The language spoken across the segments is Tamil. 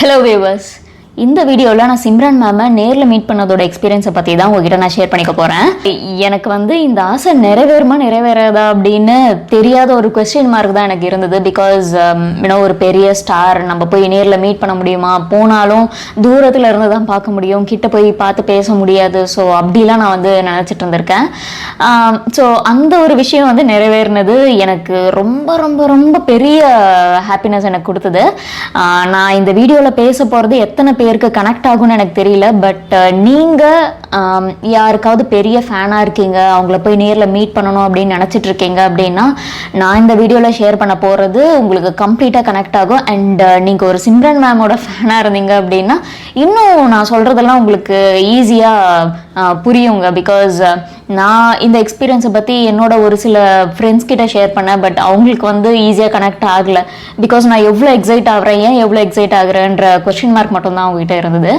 Hello viewers. இந்த வீடியோவில் நான் சிம்ரன் மேமை நேரில் மீட் பண்ணதோட எக்ஸ்பீரியன்ஸை பற்றி தான் உங்ககிட்ட நான் ஷேர் பண்ணிக்க போகிறேன். எனக்கு இந்த ஆசை நிறைவேறுமா நிறைவேறாதா அப்படின்னு தெரியாத ஒரு கொஸ்டின் மார்க் தான் எனக்கு இருந்தது. பிகாஸ் ஒரு பெரிய ஸ்டார் நம்ம போய் நேரில் மீட் பண்ண முடியுமா, போனாலும் தூரத்தில் இருந்து தான் பார்க்க முடியும், கிட்ட போய் பார்த்து பேச முடியாது. ஸோ அப்படிலாம் நான் நினச்சிட்டு இருந்திருக்கேன். ஸோ அந்த ஒரு விஷயம் நிறைவேறினது எனக்கு ரொம்ப ரொம்ப ரொம்ப பெரிய ஹாப்பினஸ் எனக்கு கொடுத்தது. நான் இந்த வீடியோவில் பேச போகிறது எத்தனை பேருக்கு கனெக்ட் ஆகும்னு எனக்கு தெரியல. பட் நீங்கள் யாருக்காவது பெரிய ஃபேனாக இருக்கீங்க, அவங்கள போய் நேரில் மீட் பண்ணணும் அப்படின்னு நினச்சிட்டு இருக்கீங்க அப்படின்னா நான் இந்த வீடியோவில் ஷேர் பண்ண போகிறது உங்களுக்கு கம்ப்ளீட்டாக கனெக்ட் ஆகும். அண்ட் நீங்கள் ஒரு சிம்ரன் மேமோட ஃபேனாக இருந்தீங்க அப்படின்னா இன்னும் நான் சொல்கிறதெல்லாம் உங்களுக்கு ஈஸியாக புரியுங்க. பிகாஸ் நான் இந்த எக்ஸ்பீரியன்ஸை பற்றி என்னோட ஒரு சில ஃப்ரெண்ட்ஸ் கிட்ட ஷேர் பண்ணேன். பட் அவங்களுக்கு ஈஸியாக கனெக்ட் ஆகலை. பிகாஸ் நான் எவ்வளோ எக்ஸைட் ஆகிறேன், ஏன் எவ்வளோ எக்ஸைட் ஆகுறேன்ற கொஸ்டின் மார்க் மட்டும்தான் அவங்ககிட்ட இருந்தது.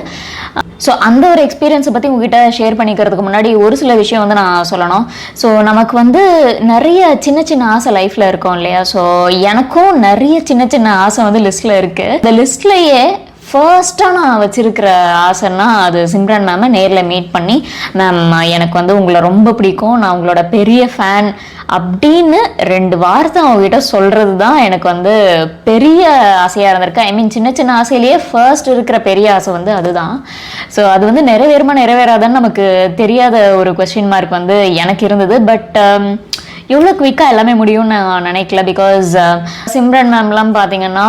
ஸோ அந்த ஒரு எக்ஸ்பீரியன்ஸை பற்றி உங்ககிட்ட ஷேர் பண்ணிக்கிறதுக்கு முன்னாடி ஒரு சில விஷயம் நான் சொல்லணும். ஸோ நமக்கு நிறைய சின்ன சின்ன ஆசை லைஃப்பில் இருக்கும் இல்லையா. ஸோ எனக்கும் நிறைய சின்ன சின்ன ஆசை லிஸ்ட்டில் இருக்குது. இந்த லிஸ்ட்லேயே ஃபர்ஸ்ட்டாக நான் வச்சுருக்கிற ஆசைன்னா அது சிம்ரன் மேமை நேரில் மீட் பண்ணி, மேம் எனக்கு உங்களை ரொம்ப பிடிக்கும், நான் உங்களோட பெரிய ஃபேன் அப்படின்னு 2 வார்த்தை அவங்ககிட்ட சொல்கிறது தான் எனக்கு பெரிய ஆசையாக இருந்திருக்கு. ஐ மீன் சின்ன சின்ன ஆசையிலேயே ஃபர்ஸ்ட் இருக்கிற பெரிய ஆசை அதுதான். ஸோ அது நிறைவேறுமா நிறைவேறாதான்னு நமக்கு தெரியாத ஒரு கொஸ்டின் மார்க் எனக்கு இருந்தது. பட் எவ்வளோ குவிக்காக எல்லாமே முடியும்னு நான் நினைக்கல. பிகாஸ் சிம்ரன் மேம்லாம் பார்த்தீங்கன்னா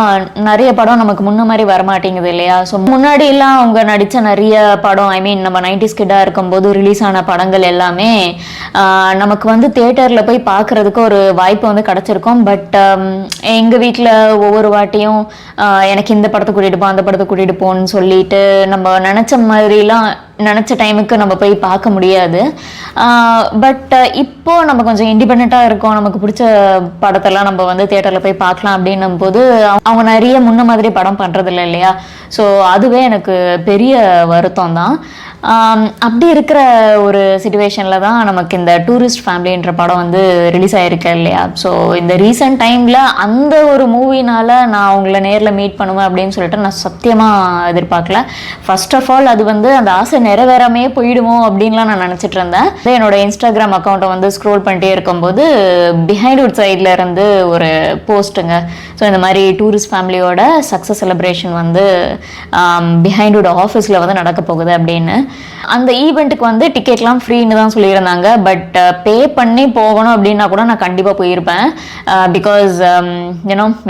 நிறைய படம் நமக்கு முன்ன மாதிரி வரமாட்டேங்குது இல்லையா. ஸோ முன்னாடியெல்லாம் அவங்க நடித்த நிறைய படம், ஐ மீன் நம்ம 90s கிட்டாக இருக்கும்போது ரிலீஸ் ஆன படங்கள் எல்லாமே நமக்கு தியேட்டரில் போய் பார்க்குறதுக்கு ஒரு வாய்ப்பு கிடச்சிருக்கும். பட் எங்கள் வீட்டில் ஒவ்வொரு வாட்டியும் எனக்கு இந்த படத்தை கூட்டிகிட்டு போ, அந்த படத்தை கூட்டிகிட்டு போன்னு சொல்லிட்டு நம்ம நினச்ச மாதிரிலாம் நினச்ச டைமுக்கு நம்ம போய் பார்க்க முடியாது. பட் இப்போது நம்ம கொஞ்சம் இண்டிபெண்ட்டாக இருக்கோம், நமக்கு பிடிச்ச படத்தெல்லாம் நம்ம தியேட்டரில் போய் பார்க்கலாம் அப்படின்னும் போது அவங்க நிறைய முன்ன மாதிரி படம் பண்ணுறதில்ல இல்லையா. ஸோ அதுவே எனக்கு பெரிய வருத்தம் தான். அப்படி இருக்கிற ஒரு சிச்சுவேஷனில் தான் நமக்கு இந்த டூரிஸ்ட் ஃபேமிலின்ற படம் ரிலீஸ் ஆகிருக்கு இல்லையா. ஸோ இந்த ரீசெண்ட் டைமில் அந்த ஒரு மூவினால் நான் அவங்கள நேரில் மீட் பண்ணுவேன் அப்படின்னு சொல்லிட்டு நான் சத்தியமாக எதிர்பார்க்கல. ஃபர்ஸ்ட் ஆஃப் ஆல் அது அந்த ஆசை நிறைவேறாமே போயிடுமோ அப்படின்லாம் நான் நினச்சிட்டு இருந்தேன். என்னோட இன்ஸ்டாகிராம் அக்கௌண்ட்டை ஸ்க்ரோல் பண்ணிட்டே இருக்கும்போது பிஹைண்ட் வுட் சைடில் இருந்து ஒரு போஸ்ட்டுங்க. ஸோ இந்த மாதிரி டூரிஸ்ட் ஃபேமிலியோட சக்ஸஸ் செலிப்ரேஷன் பிஹைண்ட் வுட் ஆஃபீஸில் நடக்க போகுது அப்படின்னு. அந்த ஈவெண்ட்டுக்கு டிக்கெட்லாம் ஃப்ரீன்னு தான் சொல்லியிருந்தாங்க. பட் பே பண்ணி போகணும் அப்படின்னா கூட நான் கண்டிப்பாக போயிருப்பேன். பிகாஸ்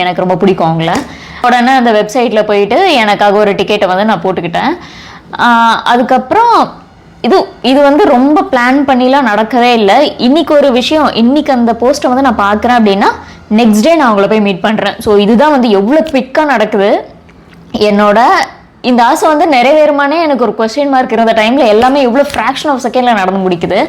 எனக்கு ரொம்ப பிடிக்கும் அவங்கள. உடனே அந்த வெப்சைட்டில் போயிட்டு எனக்காக ஒரு டிக்கெட்டை நான் போட்டுக்கிட்டேன். அதுக்கப்புறம் இது ரொம்ப பிளான் பண்ணிலாம் நடக்கவே இல்லை. இன்னைக்கு ஒரு விஷயம், இன்னைக்கு அந்த போஸ்ட்டை நான் பார்க்குறேன் அப்படின்னா நெக்ஸ்ட் டே நான் அவங்கள போய் மீட் பண்ணுறேன். ஸோ இதுதான் எவ்வளோ குவிக்காக நடக்குது. என்னோட இந்த ஆசை நிறைவேறுமானே எனக்கு ஒரு கொஸ்டின் மார்க் இருந்த டைமில் எல்லாமே இவ்வளோ ஃப்ராக்ஷன் ஆஃப் செகண்டில் நடந்து முடிக்குது.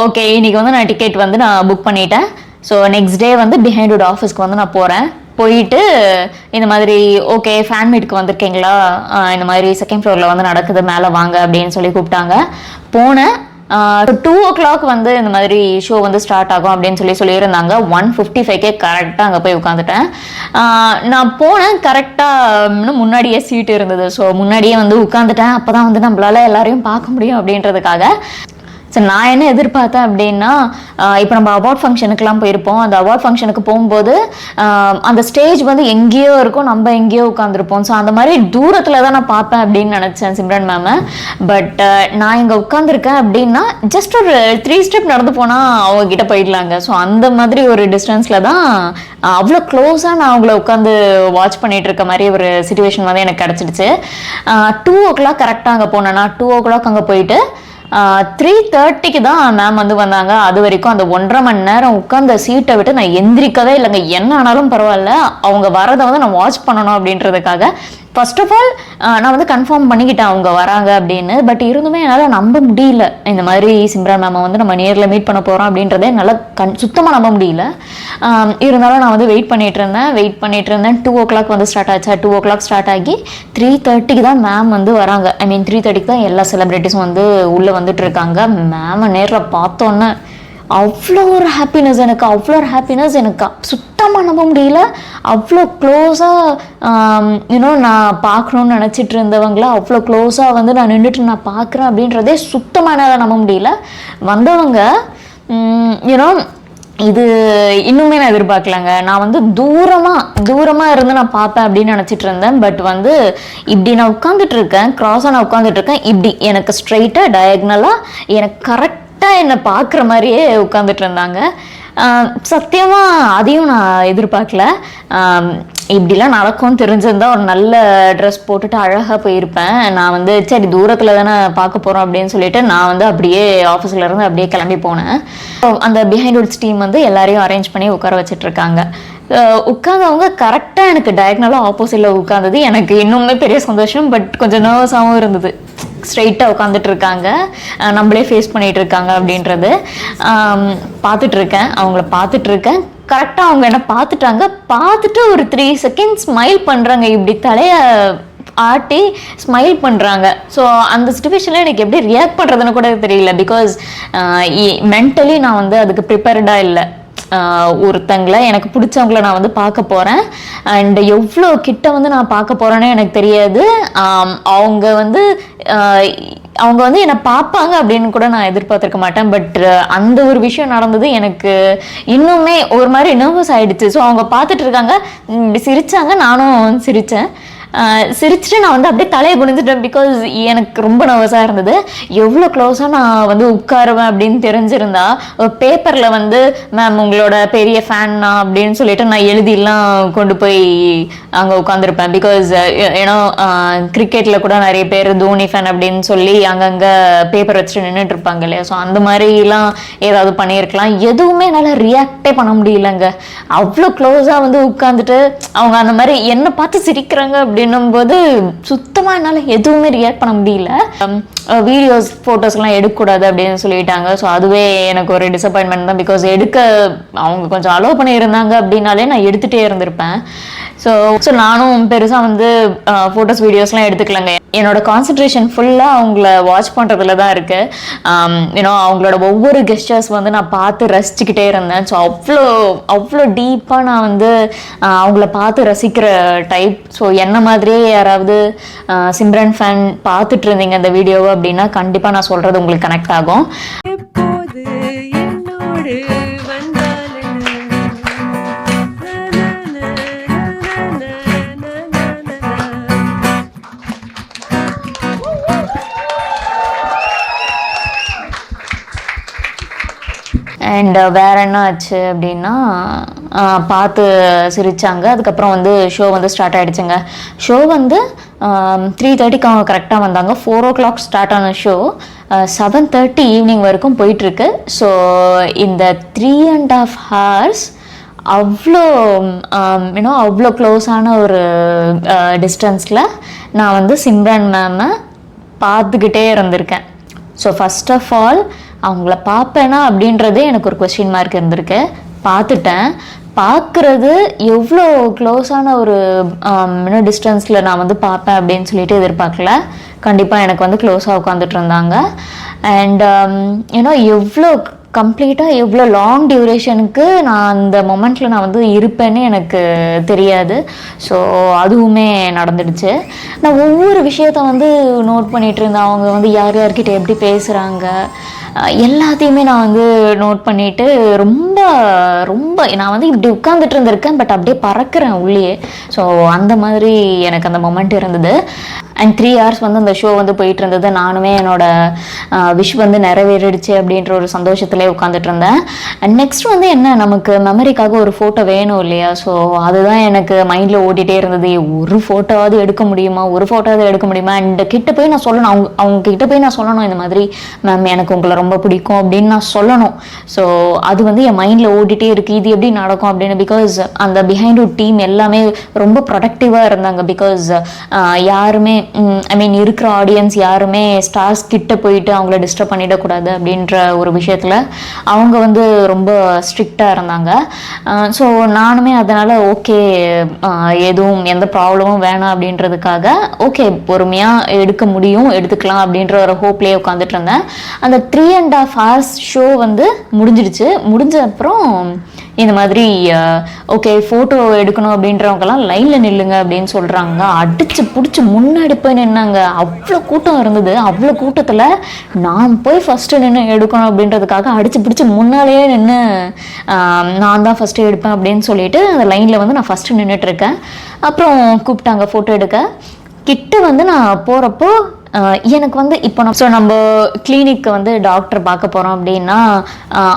ஓகே, இன்றைக்கி நான் டிக்கெட் நான் புக் பண்ணிட்டேன். So next day behind would ஆஃபீஸ்க்கு நான் போகிறேன். போயிட்டு இந்த மாதிரி ஓகே ஃபேன் மீட்டுக்கு வந்திருக்கீங்களா, இந்த மாதிரி செகண்ட் ஃப்ளோரில் நடக்குது, மேலே வாங்க அப்படின்னு சொல்லி கூப்பிட்டாங்க. போனேன். 2 o'clock இந்த மாதிரி ஷோ ஸ்டார்ட் ஆகும் அப்படின்னு சொல்லியிருந்தாங்க. 1:55 கரெக்டாக அங்கே போய் உட்காந்துட்டேன். நான் போனேன், கரெக்டாக முன்னாடியே சீட்டு இருந்தது. ஸோ முன்னாடியே உட்காந்துட்டேன். அப்போ தான் நம்மளால எல்லாரையும் பார்க்க முடியும் அப்படின்றதுக்காக. ஸோ நான் என்ன எதிர்பார்த்தேன் அப்படின்னா, இப்போ நம்ம அவார்ட் ஃபங்க்ஷனுக்குலாம் போயிருப்போம். அந்த அவார்ட் ஃபங்க்ஷனுக்கு போகும்போது அந்த ஸ்டேஜ் எங்கேயோ இருக்கும், நம்ம எங்கேயோ உட்காந்துருப்போம். ஸோ அந்த மாதிரி தூரத்தில் தான் நான் பார்ப்பேன் அப்படின்னு நினச்சேன் சிம்ரன் மேமை. பட் நான் இங்கே உட்காந்துருக்கேன் அப்படின்னா ஜஸ்ட் ஒரு 3 ஸ்டெப் நடந்து போனால் அவங்கக்கிட்ட போயிடலாங்க. ஸோ அந்த மாதிரி ஒரு டிஸ்டன்ஸில் தான் அவ்வளோ க்ளோஸாக நான் அவங்கள உட்காந்து வாட்ச் பண்ணிட்டு இருக்க மாதிரி ஒரு சிச்சுவேஷன் எனக்கு கிடச்சிடுச்சு. 2 o'clock கரெக்டாக அங்கே போனேன்னா 2 o'clock அங்கே போயிட்டு 3:30 தான் மேம் வந்தாங்க. அது வரைக்கும் அந்த 1.5 மணி நேரம் உட்காந்த சீட்டை விட்டு நான் எந்திரிக்கவே இல்லைங்க. என்ன ஆனாலும் பரவாயில்ல, அவங்க வரதை நான் வாட்ச் பண்ணணும் அப்படின்றதுக்காக. ஃபர்ஸ்ட் ஆஃப் ஆல் நான் கன்ஃபார்ம் பண்ணிக்கிட்டேன் அவங்க வராங்க அப்படின்னு. பட் இருந்துமே என்னால் நம்ப முடியல. இந்த மாதிரி சிம்ரன் மேமை நம்ம நேரில் மீட் பண்ண போகிறோம் அப்படின்றதே என்னால் சுத்தமாக நம்ப முடியல. இருந்தாலும் நான் வெயிட் பண்ணிட்டு இருந்தேன். 2 o'clock ஸ்டார்ட் ஆச்சா. 2 o'clock ஸ்டார்ட் ஆகி 3:30 தான் மேம் வராங்க. ஐ மீன் 3:30 தான் எல்லா செலிப்ரிட்டிஸும் உள்ளே வந்துட்டு இருக்காங்க. மேமை நேரில் பார்த்தோன்னே அவ்வளோ ஒரு ஹாப்பினஸ் எனக்கு சுத்தமாக நம்ப முடியல. அவ்வளோ க்ளோஸாக யூனோ நான் பார்க்கணுன்னு நினச்சிட்டு இருந்தவங்கள அவ்வளோ க்ளோஸாக வந்து நான் நின்றுட்டு நான் பார்க்குறேன் அப்படின்றதே சுத்தமாக என்னால் நம்ப முடியல. வந்தவங்க யூனோ இது இன்னுமே நான் எதிர்பார்க்கலங்க. நான் வந்து தூரமாக இருந்து நான் பார்ப்பேன் அப்படின்னு நினச்சிட்டு இருந்தேன். பட் வந்து இப்படி நான் உட்காந்துட்டு இருக்கேன், க்ராஸாக நான் உட்காந்துட்டு இருக்கேன். இப்படி எனக்கு ஸ்ட்ரைட்டாக டயக்னலாக எனக்கு கரெக்டாக என்னை பார்க்குற மாதிரியே உட்காந்துட்டு இருந்தாங்க. சத்தியமாக அதையும் நான் எதிர்பார்க்கல. இப்படிலாம் நடக்கும்னு தெரிஞ்சிருந்தா ஒரு நல்ல ட்ரெஸ் போட்டுட்டு அழகாக போயிருப்பேன். நான் வந்து சரி தூரத்தில் தானே பார்க்க போகிறோம் அப்படின்னு சொல்லிட்டு நான் வந்து அப்படியே ஆஃபீஸில் இருந்து அப்படியே கிளம்பி போனேன். அந்த பிஹைண்ட் வுட்ஸ் டீம் வந்து எல்லாரையும் அரேஞ்ச் பண்ணி உட்கார வச்சிட்ருக்காங்க. உட்காந்தவங்க கரெக்டாக எனக்கு டயக்னலாக ஆப்போசிட்டில் உட்காந்தது எனக்கு இன்னுமே பெரிய சந்தோஷம். பட் கொஞ்சம் நர்வஸாகவும் இருந்தது. ஸ்ட்ரெயிட்டாக உட்காந்துட்டு இருக்காங்க, நம்மளே ஃபேஸ் பண்ணிகிட்டு இருக்காங்க அப்படின்றது பார்த்துட்ருக்கேன். அவங்கள பார்த்துட்ருக்கேன். கரெக்டாக அவங்க என்ன பார்த்துட்டு ஒரு 3 செகண்ட்ஸ் ஸ்மைல் பண்ணுறாங்க. இப்படி தலையை ஆட்டி ஸ்மைல் பண்ணுறாங்க. ஸோ அந்த சிச்சுவேஷனில் எனக்கு எப்படி ரியாக்ட் பண்ணுறதுன்னு கூட தெரியல. பிகாஸ் மென்டலி நான் வந்து அதுக்கு ப்ரிப்பேர்டாக இல்லை. ஒருத்தங்களை எனக்கு பிடிச்சவங்கள நான் வந்து பார்க்க போகிறேன். அண்ட் எவ்வளோ கிட்ட வந்து நான் பார்க்க போகிறேன்னு எனக்கு தெரியாது. அவங்க வந்து என்னை பார்ப்பாங்க அப்படின்னு கூட நான் எதிர்பார்த்துருக்க மாட்டேன். பட் அந்த ஒரு விஷயம் நடந்தது எனக்கு இன்னுமே ஒரு மாதிரி நர்வஸ் ஆகிடுச்சு. ஸோ அவங்க பார்த்துட்டு இருக்காங்க, சிரித்தாங்க, நானும் சிரித்தேன். சிரிச்சுட்டு நான் வந்து அப்படியே தலையை குனிஞ்சிட்டேன். பிகாஸ் எனக்கு ரொம்ப நர்வஸாக இருந்தது. எவ்வளோ க்ளோஸாக நான் வந்து உட்காருவேன் அப்படின்னு தெரிஞ்சிருந்தா பேப்பரில் வந்து மேம் உங்களோட பெரிய ஃபேன்னா அப்படின்னு சொல்லிட்டு நான் எழுதிலாம் கொண்டு போய் அங்கே உட்காந்துருப்பேன். பிகாஸ் ஏன்னா கிரிக்கெட்டில் கூட நிறைய பேர் தோனி ஃபேன் அப்படின்னு சொல்லி அங்கங்கே பேப்பர் வச்சுட்டு நின்றுட்டு இருப்பாங்க இல்லையா. ஸோ அந்த மாதிரிலாம் ஏதாவது பண்ணியிருக்கலாம். எதுவுமே என்னால் ரியாக்டே பண்ண முடியலங்க. அவ்வளோ க்ளோஸாக வந்து உட்காந்துட்டு அவங்க அந்த மாதிரி என்னை பார்த்து சிரிக்கிறாங்க அப்படின்னும் போது சுத்தமாக என்னால் எதுவுமே ரியாக்ட் பண்ண முடியல. வீடியோஸ் ஃபோட்டோஸ்லாம் எடுக்கக்கூடாது அப்படின்னு சொல்லிட்டாங்க. ஸோ அதுவே எனக்கு ஒரு டிசப்பாயின்மெண்ட் தான். பிகாஸ் அவங்க கொஞ்சம் அலோவ் பண்ணியிருந்தாங்க அப்படின்னாலே நான் எடுத்துகிட்டே இருந்திருப்பேன். ஸோ நானும் பெருசாக வந்து ஃபோட்டோஸ் வீடியோஸ்லாம் எடுத்துக்கலங்க. என்னோட கான்சன்ட்ரேஷன் ஃபுல்லாக அவங்கள வாட்ச் பண்ணுறதுல தான் இருக்குது. ஏன்னா அவங்களோட ஒவ்வொரு கெஸ்டர்ஸ் வந்து நான் பார்த்து ரசிச்சுக்கிட்டே இருந்தேன். ஸோ அவ்வளோ டீப்பாக நான் வந்து அவங்கள பார்த்து ரசிக்கிற டைப். ஸோ என்ன மாதிரியே யாராவது சிம்ரன் ஃபேன் பார்த்துட்டு இருந்தீங்க அந்த வீடியோவை அப்படின்னா கண்டிப்பாக நான் சொல்கிறது உங்களுக்கு கனெக்ட் ஆகும். அண்ட் வேற என்ன ஆச்சு அப்படின்னா பார்த்து சிரித்தாங்க. அதுக்கப்புறம் வந்து ஷோ வந்து ஸ்டார்ட் ஆகிடுச்சுங்க. ஷோ வந்து 3:30க்கு அவங்க கரெக்டாக வந்தாங்க. 4 o'clock ஸ்டார்ட் ஆன ஷோ 7:30 ஈவினிங் வரைக்கும் போயிட்டுருக்கு. ஸோ இந்த 3.5 hours அவ்வளோ க்ளோஸான ஒரு டிஸ்டன்ஸில் நான் வந்து சிம்ரன் மேமை பார்த்துக்கிட்டே இருந்திருக்கேன். ஸோ ஃபஸ்ட் ஆஃப் ஆல் அவங்கள பார்ப்பேனா அப்படின்றதே எனக்கு ஒரு கொஸ்டின் மார்க் இருந்திருக்கு. பார்த்துட்டேன். பார்க்குறது எவ்வளோ க்ளோஸான ஒரு டிஸ்டன்ஸில் நான் வந்து பார்ப்பேன் அப்படின்னு சொல்லிட்டு எதிர்பார்க்கல. கண்டிப்பாக எனக்கு வந்து க்ளோஸாக உட்காந்துட்டு இருந்தாங்க. அண்ட் எவ்வளோ கம்ப்ளீட்டாக எவ்வளோ லாங் டியூரேஷனுக்கு நான் அந்த மொமெண்ட்டில் நான் வந்து இருப்பேன்னு எனக்கு தெரியாது. ஸோ அதுவுமே நடந்துடுச்சு. நான் ஒவ்வொரு விஷயத்த வந்து நோட் பண்ணிகிட்டு இருந்தேன். அவங்க வந்து யார்கிட்ட எப்படி பேசுகிறாங்க எல்லாத்தையுமே நான் வந்து நோட் பண்ணிவிட்டு ரொம்ப நான் வந்து இப்படி உட்காந்துட்டு இருந்திருக்கேன். பட் அப்படியே பறக்கிறேன் உள்ளே. ஸோ அந்த மாதிரி எனக்கு அந்த மொமெண்ட் இருந்தது. அண்ட் 3 hours வந்து அந்த ஷோ வந்து போயிட்டு இருந்தது. நானுமே என்னோட விஷ் வந்து நிறைவேறிடுச்சு அப்படின்ற ஒரு சந்தோஷத்திலே உட்காந்துட்டு இருந்தேன். அண்ட் நெக்ஸ்ட் வந்து என்ன, நமக்கு மெமரிக்காக ஒரு ஃபோட்டோ வேணும் இல்லையா. ஸோ அதுதான் எனக்கு மைண்டில் ஓடிட்டே இருந்தது. ஒரு ஃபோட்டோவாவது எடுக்க முடியுமா அண்ட் கிட்ட போய் நான் சொல்லணும். அவங்க கிட்ட போய் நான் சொல்லணும், இந்த மாதிரி மேம் எனக்கு உங்களை ரொம்ப பிடிக்கும் அப்படின்னு நான் சொல்லணும். ஸோ அது வந்து என் மைண்டில் ஓடிட்டே இருக்குது. இது எப்படி நடக்கும் அப்படின்னு. பிகாஸ் அந்த பிஹைண்ட் வுட் டீம் எல்லாமே ரொம்ப ப்ரொடக்டிவாக இருந்தாங்க. பிகாஸ் யாருமே இருக்கிற ஆடியன்ஸ் யாருமே ஸ்டார்ஸ் கிட்ட போயிட்டு அவங்கள டிஸ்டர்ப் பண்ணிடக்கூடாது அப்படின்ற ஒரு விஷயத்தில் அவங்க வந்து ரொம்ப ஸ்ட்ரிக்டாக இருந்தாங்க. ஸோ நானுமே அதனால் ஓகே எதுவும் எந்த ப்ராப்ளமும் வேணாம் அப்படின்றதுக்காக ஓகே பொறுமையாக எடுக்கலாம் அப்படின்ற ஒரு ஹோப்லேயே உட்காந்துட்டு இருந்தேன். அந்த 3 3.5 hours ஷோ வந்து முடிஞ்சிடுச்சு. முடிஞ்ச அப்புறம் இந்த மாதிரி ஓகே ஃபோட்டோ எடுக்கணும் அப்படின்றவங்கலாம் லைனில் நில்லுங்க அப்படின்னு சொல்கிறாங்க. அடித்து பிடிச்சி முன்னாடி போய் நின்னாங்க. அவ்வளோ கூட்டம் இருந்தது. அவ்வளோ கூட்டத்தில் நான் போய் ஃபஸ்ட்டு நின்று எடுக்கணும் அப்படின்றதுக்காக அடித்து பிடிச்சி முன்னாலேயே நின்று நான் தான் ஃபஸ்ட்டு எடுப்பேன் அப்படின்னு சொல்லிட்டு அந்த லைனில் வந்து நான் ஃபஸ்ட்டு நின்றுட்டுருக்கேன். அப்புறம் கூப்பிட்டாங்க ஃபோட்டோ எடுக்க. கிட்ட வந்து நான் போகிறப்போ எனக்கு வந்து இப்போ நம்ம கிளினிக்கு வந்து டாக்டர் பார்க்க போகிறோம் அப்படின்னா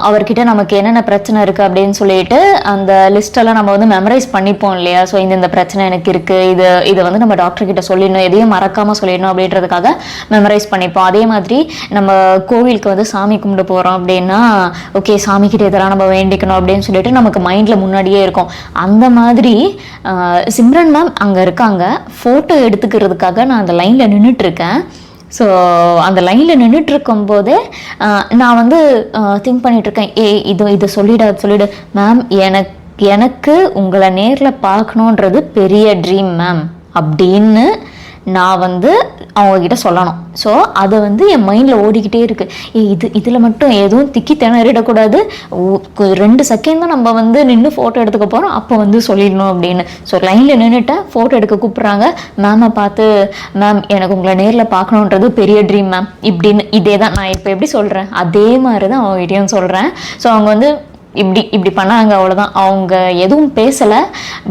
அவர்கிட்ட நமக்கு என்னென்ன பிரச்சனை இருக்குது அப்படின்னு சொல்லிட்டு அந்த லிஸ்ட்டெல்லாம் நம்ம வந்து மெமரைஸ் பண்ணிப்போம் இல்லையா. ஸோ இந்த பிரச்சனை எனக்கு இருக்குது, இதை வந்து நம்ம டாக்டர்கிட்ட சொல்லிடணும், எதையும் மறக்காமல் சொல்லிடணும் அப்படின்றதுக்காக மெமரைஸ் பண்ணிப்போம். அதே மாதிரி நம்ம கோவிலுக்கு வந்து சாமி கும்பிட்டு போகிறோம் அப்படின்னா ஓகே சாமிக்கிட்ட இதெல்லாம் நம்ம வேண்டிக்கணும் அப்படின்னு சொல்லிட்டு நமக்கு மைண்டில் முன்னாடியே இருக்கும். அந்த மாதிரி சிம்ரன் மேம் அங்கே இருக்காங்க. ஃபோட்டோ எடுத்துக்கிறதுக்காக நான் அந்த லைனில் நின்றுட்டுருக்கேன். ஸோ அந்த லைனில் நின்றுட்டு இருக்கும்போதே நான் வந்து திங்க் பண்ணிகிட்ருக்கேன், இதை சொல்லிடு மேம், எனக்கு உங்களை நேரில் பார்க்கணுன்றது பெரிய ட்ரீம் மேம் அப்படின்னு நான் வந்து அவங்கக்கிட்ட சொல்லணும். ஸோ அதை வந்து என் மைண்டில் ஓடிக்கிட்டே இருக்குது. இதில் மட்டும் எதுவும் திக்கி திணறிடக்கூடாது. 2 செகண்ட் தான் நம்ம வந்து நின்று ஃபோட்டோ எடுத்துக்க போகிறோம், அப்போ வந்து சொல்லிடணும் அப்படின்னு. ஸோ லைனில் நின்றுட்டேன். ஃபோட்டோ எடுக்க கூப்பிட்றாங்க. மேமை பார்த்து மேம் எனக்கு உங்களை நேரில் பார்க்கணுன்றது பெரிய ட்ரீம் மேம் இப்படின்னு. இதே தான் நான் இப்போ எப்படி சொல்கிறேன் அதே மாதிரி தான் அவங்ககிட்டயும் சொல்கிறேன். ஸோ அவங்க வந்து இப்படி பண்ணாங்க, அவ்வளோதான். அவங்க எதுவும் பேசலை.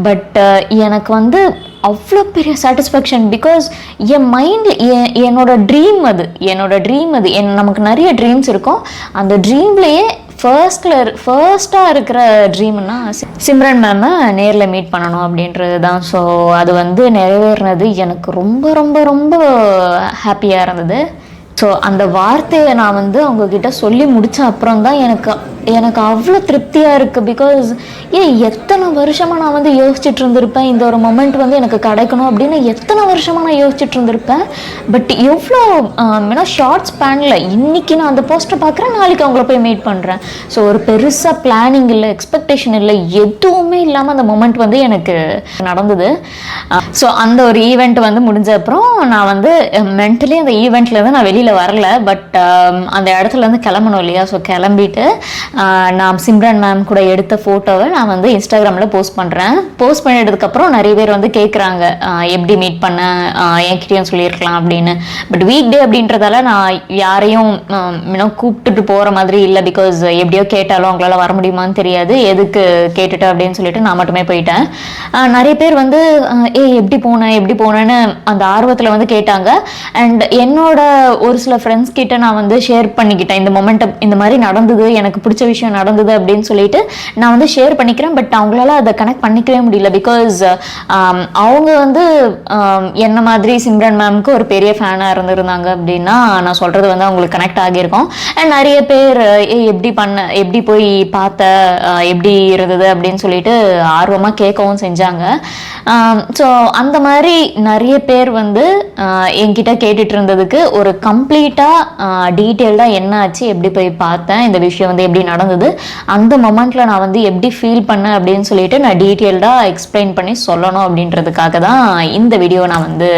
பட் எனக்கு வந்து அவ்வளோ பெரிய சாட்டிஸ்ஃபேக்ஷன். பிகாஸ் என் மைண்டில் என்னோட ட்ரீம் அது. நமக்கு நிறைய ட்ரீம்ஸ் இருக்கும். அந்த ட்ரீம்லேயே ஃபர்ஸ்ட்டாக இருக்கிற ட்ரீம்னா சிம்ரன் மேமை நேரில் மீட் பண்ணணும் அப்படின்றது தான். ஸோ அது வந்து நிறைவேறினது எனக்கு ரொம்ப ரொம்ப ரொம்ப ஹாப்பியாக இருந்தது. ஸோ அந்த வார்த்தையை நான் வந்து அவங்கக்கிட்ட சொல்லி முடித்த அப்புறம் தான் எனக்கு அவ்வளோ திருப்தியாக இருக்குது. பிகாஸ் எத்தனை வருஷமாக நான் வந்து யோசிச்சுட்டு இருந்திருப்பேன், இந்த ஒரு மொமெண்ட் வந்து எனக்கு கிடைக்கணும் அப்படின்னு எத்தனை வருஷமாக நான் யோசிச்சுட்டு இருந்திருப்பேன். பட் எவ்வளோ ஷார்ட் ஸ்பேனில் இன்றைக்கி நான் அந்த போஸ்ட்டை பார்க்குறேன், நாளைக்கு அவங்கள போய் மீட் பண்ணுறேன். ஸோ ஒரு பெருசாக பிளானிங் இல்லை, எக்ஸ்பெக்டேஷன் இல்லை, எதுவுமே இல்லாமல் அந்த மொமெண்ட் வந்து எனக்கு நடந்தது. ஸோ அந்த ஒரு ஈவெண்ட் வந்து முடிஞ்ச அப்புறம் நான் வந்து மென்டலி அந்த ஈவெண்ட்லேருந்து நான் வெளியில் வரல. பட் அந்த இடத்துலேருந்து கிளம்பணும் இல்லையா. ஸோ கிளம்பிட்டு நான் சிம்ரன் மேம் கூட எடுத்த ஃபோட்டோவை நான் வந்து இன்ஸ்டாகிராமில் போஸ்ட் பண்ணுறேன். போஸ்ட் பண்ணிட்டதுக்கப்புறம் நிறைய பேர் வந்து கேட்குறாங்க எப்படி மீட் பண்ண, என்கிட்டயும் சொல்லியிருக்கலாம் அப்படின்னு. பட் வீக் டே அப்படின்றதால நான் யாரையும் கூப்பிட்டுட்டு போகிற மாதிரி இல்லை. பிகாஸ் எப்படியோ கேட்டாலும் அவங்களால வர முடியுமான்னு தெரியாது, எதுக்கு கேட்டுட்டு அப்படின்னு சொல்லிட்டு நான் மட்டுமே போயிட்டேன். நிறைய பேர் வந்து எப்படி போனேன்னு அந்த ஆர்வத்தில் வந்து கேட்டாங்க. அண்ட் என்னோட ஒரு சில ஃப்ரெண்ட்ஸ் கிட்ட நான் வந்து ஷேர் பண்ணிக்கிட்டேன், இந்த மொமெண்டம் இந்த மாதிரி நடந்தது, எனக்கு பிடிச்ச விஷயம் நடந்தது அப்படின்னு சொல்லிட்டு நான் வந்து ஷேர் பண்ணிக்கிறேன். பட் அவங்களால அதை கனெக்ட் பண்ணிக்கவே முடியல. பிகாஸ் அவங்க வந்து என்ன மாதிரி சிம்ரன் மேம்க்கு ஒரு பெரிய ஃபேனாக இருந்திருந்தாங்க அப்படின்னா நான் சொல்கிறது வந்து அவங்களுக்கு கனெக்ட் ஆகியிருக்கோம். அண்ட் நிறைய பேர் எப்படி போய் பார்த்த, எப்படி இருந்தது அப்படின்னு சொல்லிட்டு ஆர்வமாக கேட்கவும் செஞ்சாங்க. ஸோ அந்த மாதிரி நிறைய பேர் வந்து என்கிட்ட கேட்டுட்டு இருந்ததுக்கு ஒரு கம்ப்ளீட்டாக டீட்டெயில்டாக என்ன ஆச்சு, எப்படி போய் பார்த்தேன், இந்த விஷயம் வந்து எப்படி நடந்தது, அந்த மொமெண்ட்டில் நான் வந்து எப்படி ஃபீல் பண்ணேன் அப்படின்னு சொல்லிட்டு நான் டீட்டெயில்டாக எக்ஸ்பிளைன் பண்ணி சொல்லணும் அப்படின்றதுக்காக தான் இந்த வீடியோ நான் வந்து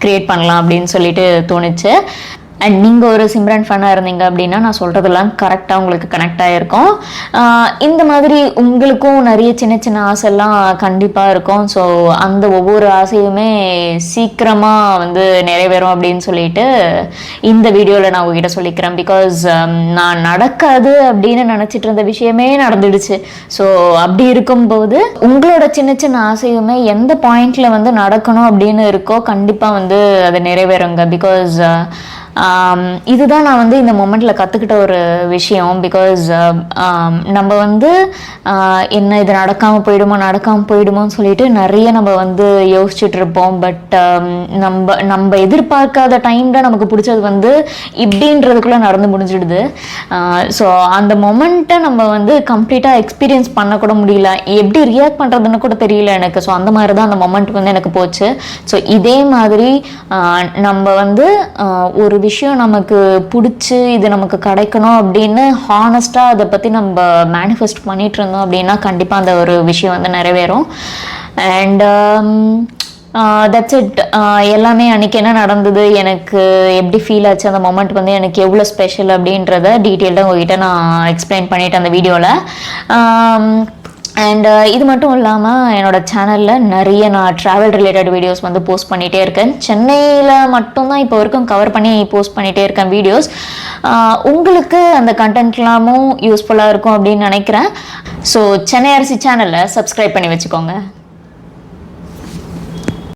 க்ரியேட் பண்ணலாம் அப்படின்னு சொல்லிட்டு தோணுச்சு. அண்ட் நீங்கள் ஒரு சிம்ரன் ஃபேனாக இருந்தீங்க அப்படின்னா நான் சொல்கிறதெல்லாம் கரெக்டாக உங்களுக்கு கனெக்ட் ஆகிருக்கும். இந்த மாதிரி உங்களுக்கும் நிறைய சின்ன சின்ன ஆசைலாம் கண்டிப்பாக இருக்கும். ஸோ அந்த ஒவ்வொரு ஆசையுமே சீக்கிரமாக வந்து நிறைவேறும் அப்படின்னு சொல்லிட்டு இந்த வீடியோவில் நான் உங்ககிட்ட சொல்லிக்கிறேன். பிகாஸ் நான் நடக்காது அப்படின்னு நினச்சிட்டு இருந்த விஷயமே நடந்துடுச்சு. ஸோ அப்படி இருக்கும்போது உங்களோட சின்ன சின்ன ஆசையுமே எந்த பாயிண்டில் வந்து நடக்கணும் அப்படின்னு இருக்கோ கண்டிப்பாக வந்து அது நிறைவேறுங்க. பிகாஸ் இதுதான் நான் வந்து இந்த மொமெண்ட்டில் கற்றுக்கிட்ட ஒரு விஷயம். பிகாஸ் நம்ம வந்து என்ன இது நடக்காமல் போயிடுமோன்னு சொல்லிட்டு நிறைய நம்ம வந்து யோசிச்சுட்டு இருப்போம். பட் நம்ம எதிர்பார்க்காத டைமில் நமக்கு பிடிச்சது வந்து இப்படின்றதுக்குள்ளே நடந்து முடிஞ்சிடுது. ஸோ அந்த மொமெண்ட்டை நம்ம வந்து கம்ப்ளீட்டாக எக்ஸ்பீரியன்ஸ் பண்ணக்கூட முடியல, எப்படி ரியாக்ட் பண்ணுறதுன்னு கூட தெரியல எனக்கு. ஸோ அந்த மாதிரி தான் அந்த மொமெண்ட் வந்து எனக்கு போச்சு. ஸோ இதே மாதிரி நம்ம வந்து ஒரு விஷயம் நமக்கு பிடிச்சி இது நமக்கு கிடைக்கணும் அப்படின்னு ஹானஸ்டாக அதை பற்றி நம்ம மேனிஃபெஸ்ட் பண்ணிட்டு இருந்தோம் அப்படின்னா கண்டிப்பாக அந்த ஒரு விஷயம் வந்து நிறைவேறும். And that's it. எல்லாமே அன்றைக்கி என்ன நடந்தது, எனக்கு எப்படி ஃபீல் ஆச்சு, அந்த மொமெண்ட் வந்து எனக்கு எவ்வளோ ஸ்பெஷல் அப்படின்றத டீட்டெயில்டாக உங்ககிட்ட நான் எக்ஸ்பிளைன் பண்ணிட்டேன் அந்த வீடியோவில். அண்ட் இது மட்டும் இல்லாமல் என்னோடய சேனலில் நிறைய நான் ட்ராவல் ரிலேட்டட் வீடியோஸ் வந்து போஸ்ட் பண்ணிகிட்டே இருக்கேன். சென்னையில் மட்டும்தான் இப்போ வரைக்கும் கவர் பண்ணி போஸ்ட் பண்ணிகிட்டே இருக்கேன் வீடியோஸ். உங்களுக்கு அந்த கண்டென்ட்லாமும் யூஸ்ஃபுல்லாக இருக்கும் அப்படின்னு நினைக்கிறேன். ஸோ சென்னை அரிசி சேனலை சப்ஸ்கிரைப் பண்ணி வச்சுக்கோங்க.